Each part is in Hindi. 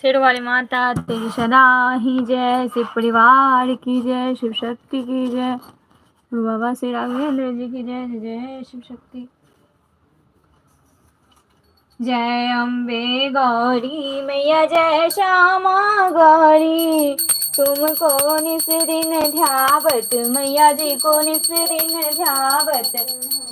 शेर वाली माता तेरी सदा ही जय। शिव परिवार की जय, शिव शक्ति की जय, बाबा श्री राघवेंद्र जी की जय। जय शिव शक्ति। जय अम्बे गौरी मैया, जय श्यामा गौरी, तुमको निस दिन ध्यावत मैया जी को निस दिन ध्यावत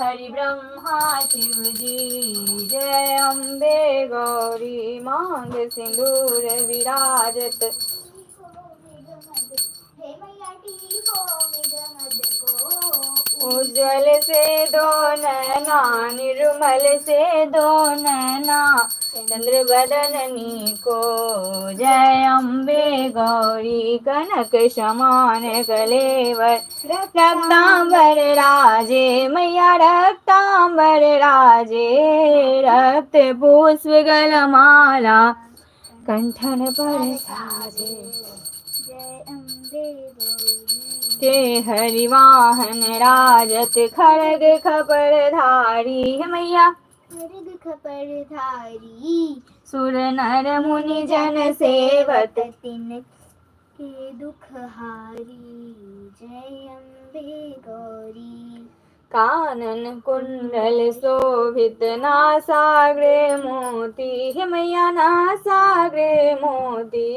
हरि ब्रह्मा शिव जी। जय अम्बे गौरी मांग सिंदूर विराजत, उज्जवल से दो नैना निर्मल से दो नैना चंद्र बदननी को। जय अम्बे गौरी कनक समान कलेवर, रक्तांबर राजे मैया रक्तांबर राजे, रक्त पुष्प गलमाला कंठन पर साजे। जय अम्बे गौरी के हरिवाहन राजत, खड़ग खपर धारी मैया खड़ग खपर धारी, सुर नर मुनि जन सेवत तिन के दुख हारी। जय अम्बे गौरी कानन कुंडल शोभित, नासाग्रे मोती मैया नासाग्रे मोती,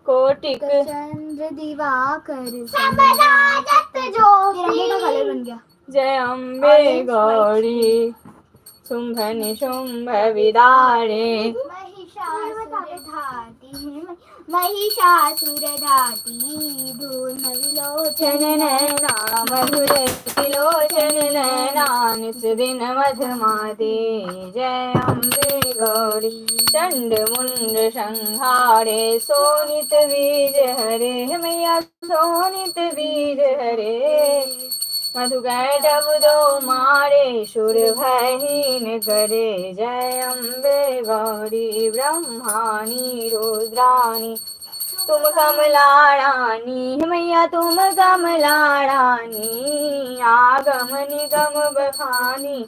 कोटिक चंद्र दिवाकर समराजत ज्योति का कलर बन गया। जय अम्बे गौरी शुंभ निशुंभ विदारे, महिषासुर धाती धूम विलोचन नैना, मधुर विलोचन नैना निस दिन मधुमाते। जय अम्बे गौरी चंड मुंड संहारे, सोनित बीज हरे मैया सोनित बीज हरे, मधु कैटभ दो मारे सुर भयहीन करे। जय अम्बे गौरी ब्रह्माणी रुद्राणी, तुम कमला रानी मैया तुम कमला रानी, आगम निगम बखानी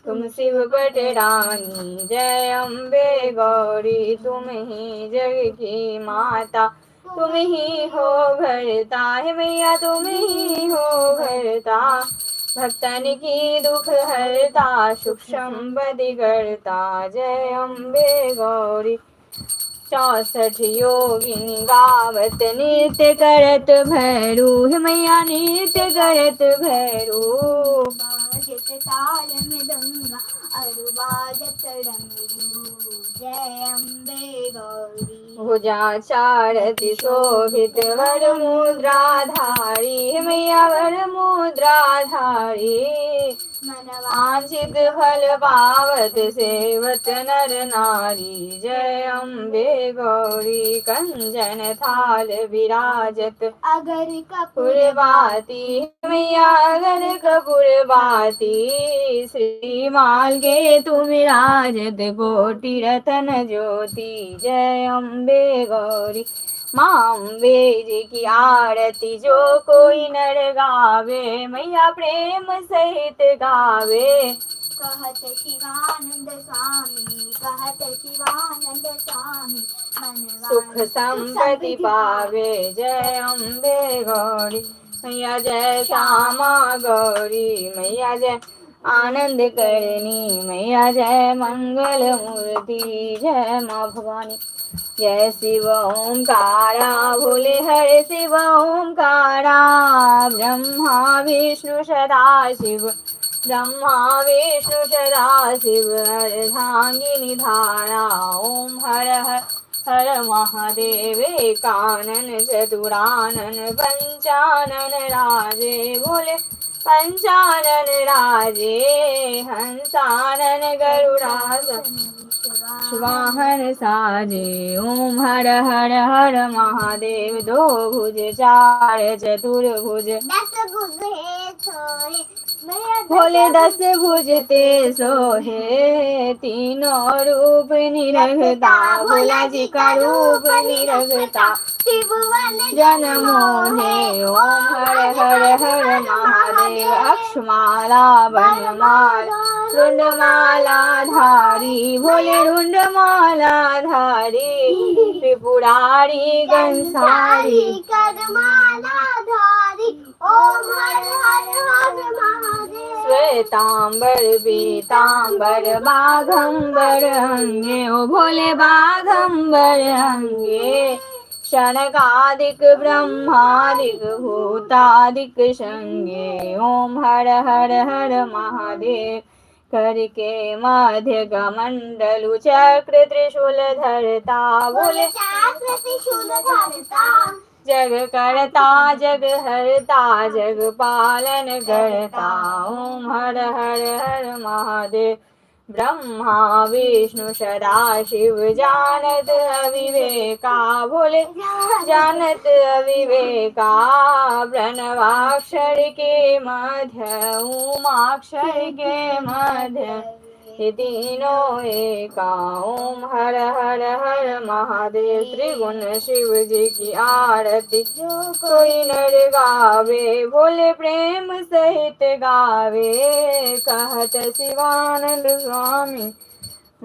तुम शिव पट रानी। जय अम्बे गौरी तुम ही जग की माता, तुम ही हो भरता है मैया तुम ही हो भरता, भक्तन की दुख हरता सुख संपत्ति करता। जय अम्बे गौरी 64 योगिनी गावत, नृत्य करत भैरू मैया नृत्य करत भैरू, बाजत ताल मृदंगा अरु बाजत डमरू। जय अम्बे गौरी भुजा चारति शोभित, वर मुद्रा धारी मैया वर मुद्रा धारी, मन वांछित फल पावत सेवत नर नारी। जय अम्बे गौरी कंचन थाल विराजत, अगर कपूर बाती मैया अगर कपूर बाती, श्रीमाल के तुम राजत कोटि रतन ज्योति। जय अम्बे गौरी माँ अम्बे जी की आरती जो कोई नर गावे मैया प्रेम सहित गावे, कहत शिवानंद स्वामी कहत शिवानंद स्वामी, सुख संपत्ति पावे। जय अम्बे गौरी मैया जय श्यामा गौरी मैया जय आनंद करनी मैया जय मंगल मूर्ति। जय माँ भवानी जय शिव ओंकारा भोले हरे शिव ओंकारा, ब्रह्मा विष्णु सदा शिव ब्रह्मा विष्णु सदा शिव, अर्धांगिनी धारा ओम हर हर हर महादेव, कानन चतुरानन पंचानन राजे बोले पंचानन राजे, हंसानन गरुड़ासन वाहन साजे। ओम हर हर हर महादेव, दो भुज चार चतुर्भुज भोले 10 भुज ते सोहे, तीनों रूप निरखता भोला जी का रूप निरखता, त्रिभुवन जन्मो है। ओम हर हर हर महादेव। अक्षमाला वनमाला रुंडमाला धारी भोले रुंडमाला धारी त्रिपुरारी गंसारी करमाला धारी। ओम हर हर हर महादेव। श्वेतांबर पीतांबर बाघंबर अंगे ओ भोले बाघंबर अंगे शनकादिक ब्रह्मादिक भूतादिक संगे। ओम हर हर हर महादेव। करके मध्य कमंडलु चक्र त्रिशूल धरता भोले चक्र त्रिशूल धरता। जग करता जग हरता जग पालन करता। ओम हर हर हर महादेव। ब्रह्मा विष्णु सदा शिव जानत अविवेका भोले जानत अविवेका प्रणवाक्षर के मध्य उमाक्षर के मध्य ये तीनों एका। ओम हर हर हर महादेव। त्रिगुण शिव जी की आरती जो कोई नर गावे भोले प्रेम सहित गावे कहत शिवानंद स्वामी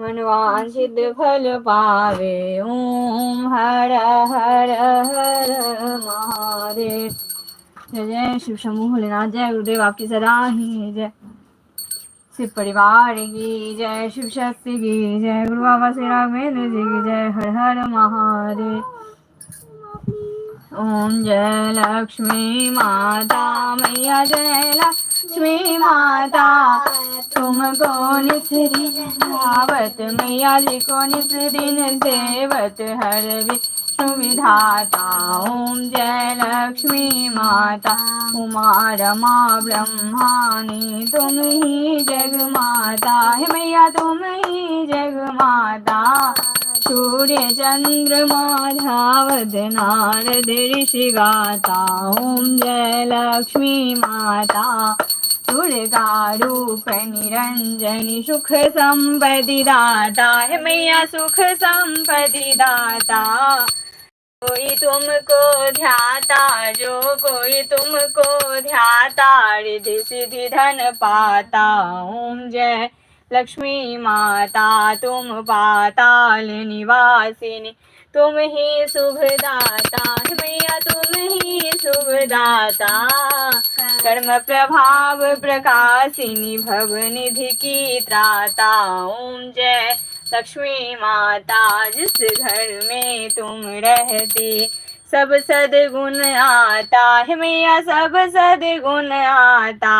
मनवांछित फल पावे। ओम हर हर हर महादेव। जय जय शिव शंभु भोलेनाथ। जय गुरुदेव आपकी सदा ही जय। शिव परिवार की जय। शिव शक्ति की जय। गुरु बाबा श्री राघवेंद्र जी की जय। हर हर महादेव। ओम जय लक्ष्मी माता मैया जय लक्ष्मी माता तुमको निस दिन धावत मैया जी को निस दिन सेवत हर विष्णु विधाता। ओम जय लक्ष्मी माता उमा रमा ब्रह्मानी तुम ही जग माता है मैया तुम ही जग माता। सूर्य चंद्रमा धावत नारद ऋषि गाता। ओम जय लक्ष्मी माता दुर्गा रूप निरंजनी सुख संपत्ति दाता है मैया सुख संपत्ति दाता। कोई तुमको ध्याता जो कोई तुमको ध्याता रिद्धि सिद्धि धन पाता। ओम जय लक्ष्मी माता तुम पाताल निवासिनी तुम ही शुभदाता मैया तुम ही शुभदाता। कर्म प्रभाव प्रकाशिनी भव निधि की त्राता। ओम जय लक्ष्मी माता जिस घर में तुम रहती सब सद्गुण आता है मैया सब सद्गुण आता।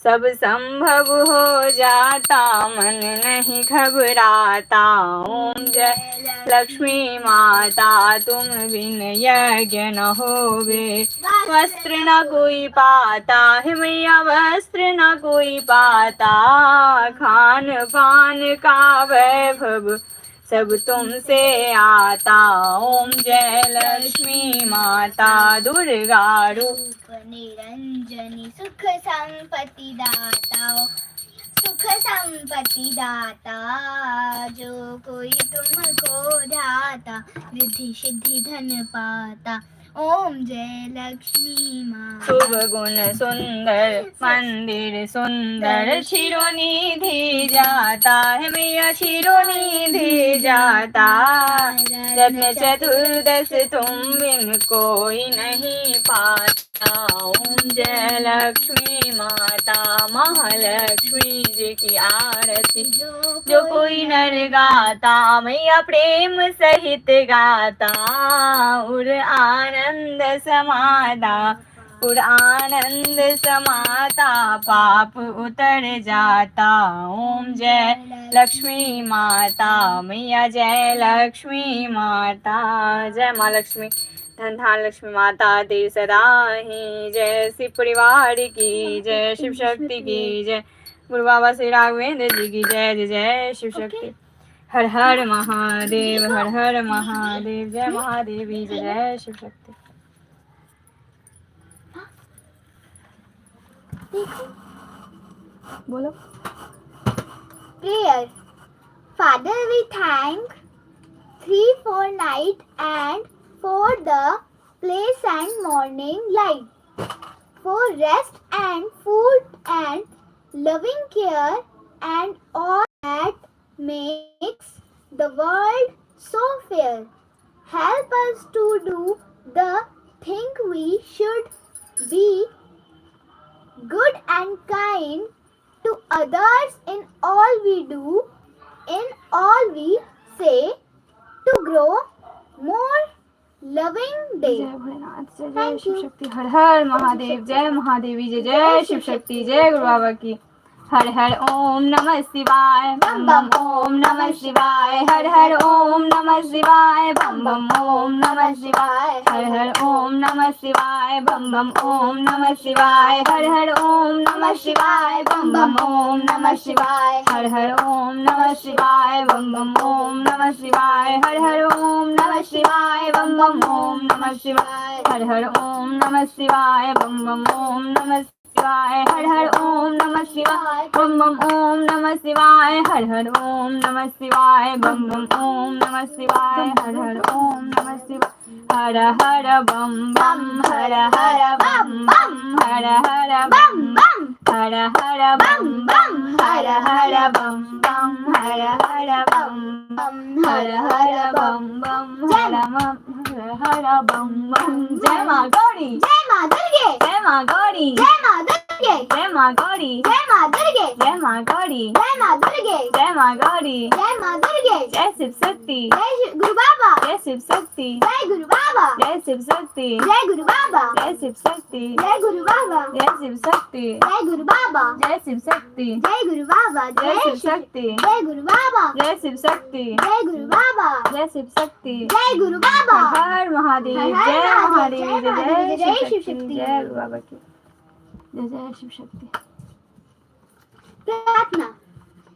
सब संभव हो जाता मन नहीं घबराता। ओम जय लक्ष्मी माता तुम बिन यज्ञ न होवे वस्त्र न कोई पाता है मैया वस्त्र न कोई पाता। खान पान का वैभव सब तुमसे आता। ओम जय लक्ष्मी माता दुर्गा रूप निरंजनी सुख संपत्ति दाता। सुख संपत्ति दाता जो कोई तुमको ध्याता रिद्धि सिद्धि धन पाता। ओम जय लक्ष्मी माँ। शुभ गुण सुंदर मंदिर सुंदर शिरोनिधि जाता है मैया शिरोनिधि जाता। रत्न चतुर्दश तुम बिन कोई नहीं पाता। ओम जय लक्ष्मी माता महालक्ष्मी जी की आरती जो कोई नर गाता मैया प्रेम सहित गाता। उर आनंद समाता उर आनंद समाता पाप उतर जाता। ओम जय लक्ष्मी माता मैया जय लक्ष्मी माता। जय माँ लक्ष्मी धन धान लक्ष्मी माता दे सदा ही जय। शिव परिवार की जय। शिव शक्ति की जय। गुरु बाबा श्री राघवेंद्र जी की जय। जय जय शिव शक्ति। हर हर महादेव हर हर महादेव। जय महादेवी जय जय शिव शक्ति। बोलो। Prayer. Father, we thank 3-4 night and for the place and morning light, for rest and food and loving care and all that makes the world so fair. Help us to do the thing we should be good and kind to others in all we do, in all we say, to grow more loving day. जय भोलेनाथ, जय जय Thank शिव you. शक्ति, हर हर महादेव, जय महादेवी, जय जय शिव शक्ति, जय गुरु बाबा की। हर हर ओम नमः शिवाय, बम बम ओम नमः शिवाय, हर हर ओम नमः शिवाय, बम बम ओम नमः शिवाय, हर हर ओम नमः शिवाय, बम बम ओम नमः शिवाय, हर हर ओम नमः शिवाय, बम बम ओम नमः शिवाय, हर हर ओम नमः शिवाय, बम बम ओम नमः शिवाय, हर हर ओम नमः शिवाय, बम बम ओम नमः शिवाय, हर हर ओम नमः शिवाय, बम बम ओम नमः शिवाय, हर हर ओम नमः शिवाय, बम बम ओम नमः शिवाय, हर हर ओम नमः शिवाय, बम बम ओम नमः शिवाय, हर हर ओम नमः शिवाय, हर हर बम बम, हर हर बम बम, हर हर बम बम, हर हर बम बम, हर हर बम बम, हर हर बम बम, हर हर बम बम, हर बम बम। जय माँ गौरी, जय माँ दुर्गे, जय माँ गौरी, जय माँ दुर्गे, जय माँ गौरी, जय माँ दुर्गे, जय माँ गौरी, जय माँ दुर्गे, जय माँ गौरी, जय माँ दुर्गे, जय शिव शक्ति, जय गुरु बाबा, जय शिव शक्ति, जय गुरु बाबा, जय शिव शक्ति, जय गुरु बाबा, जय शिव शक्ति, जय गुरु बाबा, जय शिव शक्ति, जय गुरु बाबा, जय शिव शक्ति, जय गुरु बाबा, जय शिव शक्ति, जय गुरु बाबा, जय शिव शक्ति, जय गुरु बाबा, जय शिव शक्ति, जय गुरु बाबा। हर हर महादेव, हर हर जय महादेव, महादेव, जय जय महादेव, जय जय शिव शिव शक्ति, शक्ति। जय गुरु बाबा की, जय जय शिव शक्ति। प्रार्थना।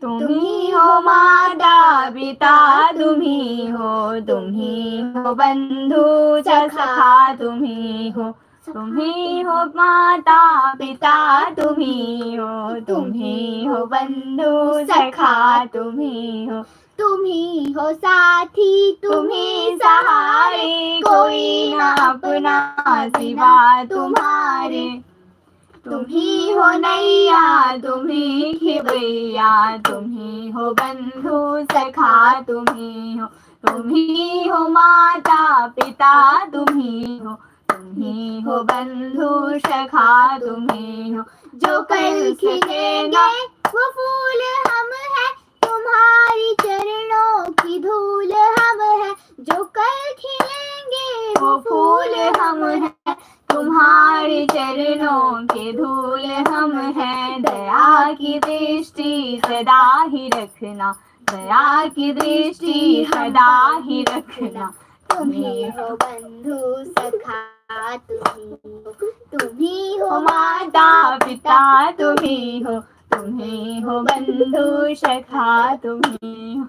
तुम्ही हो माता पिता, तुम्ही हो बंधू सखा, तुम्ही हो माता पिता, तुम्ही हो बंधू सखा, तुम्ही हो साथी, तुम्ही सहारे, कोई ना अपना सिवा तुम्हारे, तुम्ही हो नैया, तुम्ही खिवैया, तुम्ही हो बंधु सखा, तुम्ही हो माता पिता, तुम्ही हो बंधु सखा, तुम्ही हो। जो कल खिलेंगे वो फूल हम हैं, तुम्हारी चरणों की धूल हम हैं। जो कल खिलेंगे वो फूल हम हैं, तुम्हारे चरणों के धूल हम हैं। दया की दृष्टि सदा ही रखना, दया की दृष्टि सदा ही रखना। तुम्ही हो बंधु सखा, तुम्ही हो माता पिता, तुम्ही हो बंधु सखा, तुम्ही हो।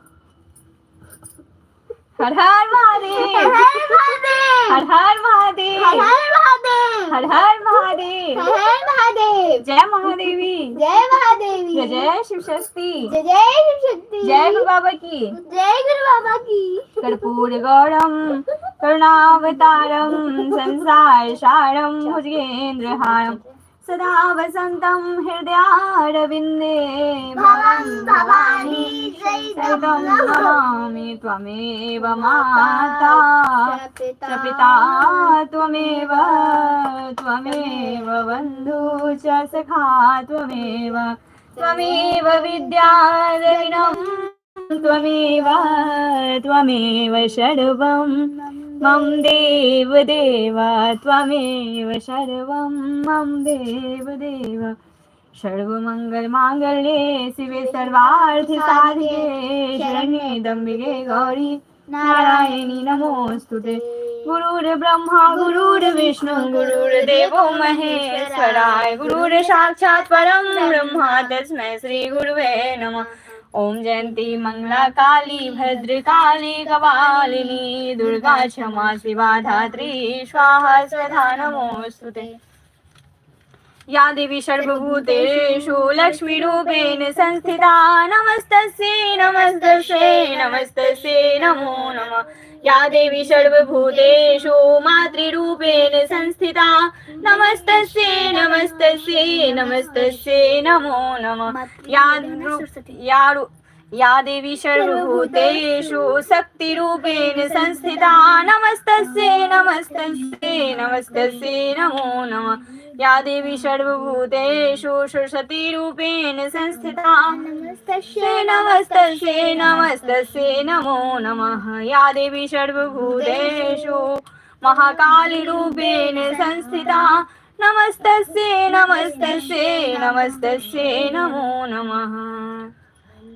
हर हर महादेव, हर हर महादेव, हर हर महादेव, हर हर महादेव, हर हर महादेव, हर हर महादेव। जय महादेवी, जय महादेवी, जय जय शिव शक्ति, जय जय शिव शक्ति, जय गुरु बाबा की। जय गुरु बाबा की। कर्पूर गौरम करुणावतारम संसार सारम भुजगेन्द्रहारम सदा वसंतम हृदयारविंदे भवं भवानी सहितं नमामि त्वमेव माता च पिता त्वमेव बन्धु च सखा त्वमेव विद्या द्रविणं त्वमेव सर्वं मम देव त्वमेव सर्वं मम देव सर्वमङ्गलमाङ्गल्ये शिवे सर्वार्थसाधिके शरण्ये त्र्यम्बके गौरी नारायणी नमोऽस्तुते। गुरुर्ब्रह्मा गुरुर्विष्णु गुरुर्देवो महेश्वराय गुरुर्साक्षात् परं ब्रह्म तस्मै श्री गुरुवे नमः। ओम जयंती मंगला काली भद्रकाली कपालिनी दुर्गा क्षमा शिवा धात्री स्वाहा स्वधा नमोस्तुते। या देवी सर्वभूतेषु लक्ष्मीरूपेण संस्थिता नमस्तस्यै नमस्तस्यै नमस्तस्यै नमो नमः। या देवी सर्वभूतेषु मातृरूपेण संस्थिता नमस्तस्यै नमस्तस्यै नमस्तस्यै नमो नमः। या देवी सर्वभूतेषु शक्तिरूपेण संस्थिता नमस्तस्यै नमस्तस्यै नमस्तस्यै नमो नमः। या देवी सर्वभूतेषु सरस्वतीरूपेण संस्थिता नमस्तस्यै नमस्तस्यै नमस्तस्यै नमो नमः। या देवी सर्वभूतेषु महाकालीरूपेण संस्थिता नमस्तस्यै नमस्तस्यै नमस्तस्यै नमो नमः।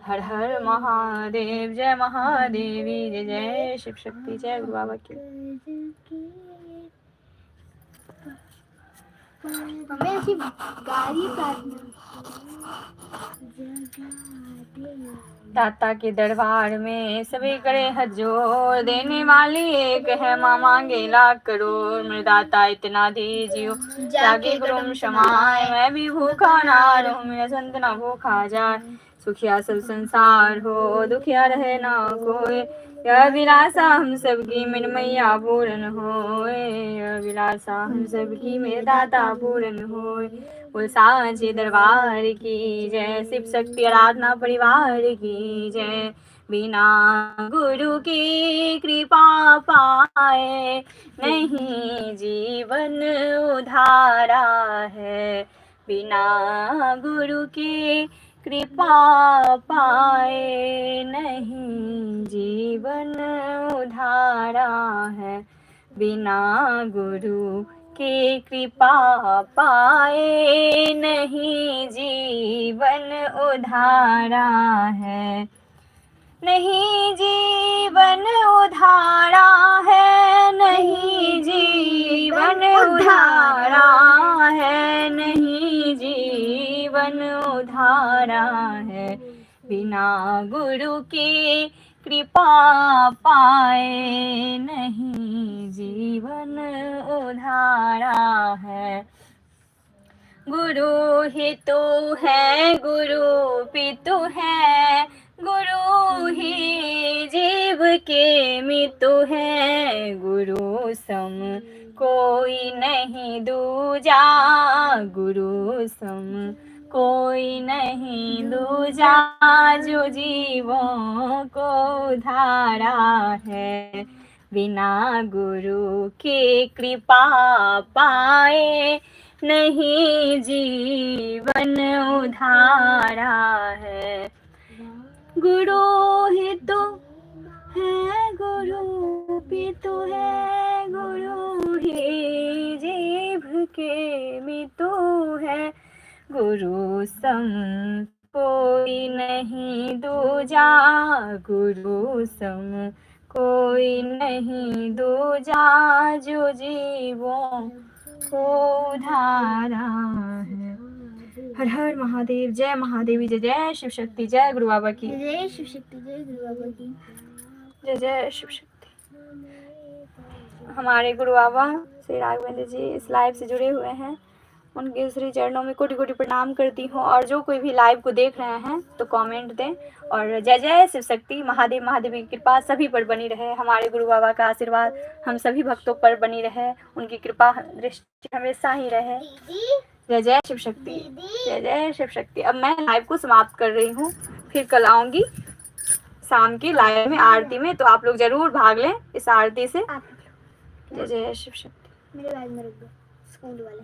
हर हर महादेव, जय महादेवी, जय जय शिव शक्ति, जय गुरु बाबा की। हमें ऐसी गाली प्रार्थना दाता के दरबार में सभी करे हाथ जोड़, देने वाली एक है माँ मांगे लाख करोड़। मेरे दाता इतना दीजियो जाके गुरु समाए, मैं भी भूखा ना रहूं मेरा संत ना भूखा जाए। सुखिया सब संसार हो दुखिया रहे ना कोई, यह विलासा हम सबकी मेरे मैया पूर्ण होए। यह विलासा हम सबकी मेरे दाता पूर्ण होए। बोल सांचे दरबार की जय, शिव शक्ति आराधना परिवार की जय। बिना गुरु की कृपा पाए नहीं जीवन उधारा है। बिना गुरु की कृपा पाए नहीं जीवन उधारा है। बिना गुरु की कृपा पाए नहीं जीवन उधारा है। नहीं जीवन उधारा है, नहीं जीवन उधारा है, नहीं जीवन उधारा है। बिना गुरु की कृपा पाए नहीं जीवन उधारा है। गुरु ही तो है, गुरु पितु है, गुरु ही जीव के मितु है। गुरु सम कोई नहीं दूजा, गुरु सम कोई नहीं दूजा, जो जीवों को धारा है। बिना गुरु की कृपा पाए नहीं जीवन उधारा है। गुरु ही तो है, गुरु पितु है, गुरु ही जीव के मितु है। गुरु सम कोई नहीं दूजा, गुरु सम कोई नहीं दूजा, जो जीवों को धारा है। हर हर महादेव, जय महादेवी, जय जय शिव शक्ति, जय गुरु बाबा की। जय शिव शक्ति, जय गुरु बाबा की। जय जय शिव शक्ति। हमारे गुरु बाबा श्री राघवेंद्र जी इस लाइव से जुड़े हुए हैं, उनके श्री चरणों में कोटि कोटि प्रणाम करती हूँ। और जो कोई भी लाइव को देख रहे हैं तो कमेंट दें। और जय जय शिव शक्ति। महादेव महादेवी की कृपा सभी पर बनी रहे, हमारे गुरु बाबा का आशीर्वाद हम सभी भक्तों पर बनी रहे, उनकी कृपा दृष्टि हमेशा ही रहे। जय जय शिव शक्ति, जय जय शिव शक्ति। अब मैं लाइव को समाप्त कर रही हूँ, फिर कल आऊँगी शाम की लाइव में आरती में, तो आप लोग जरूर भाग लें इस आरती से। जय जय शिव शक्ति। मेरे बैग में रख दो, स्कूल वाले।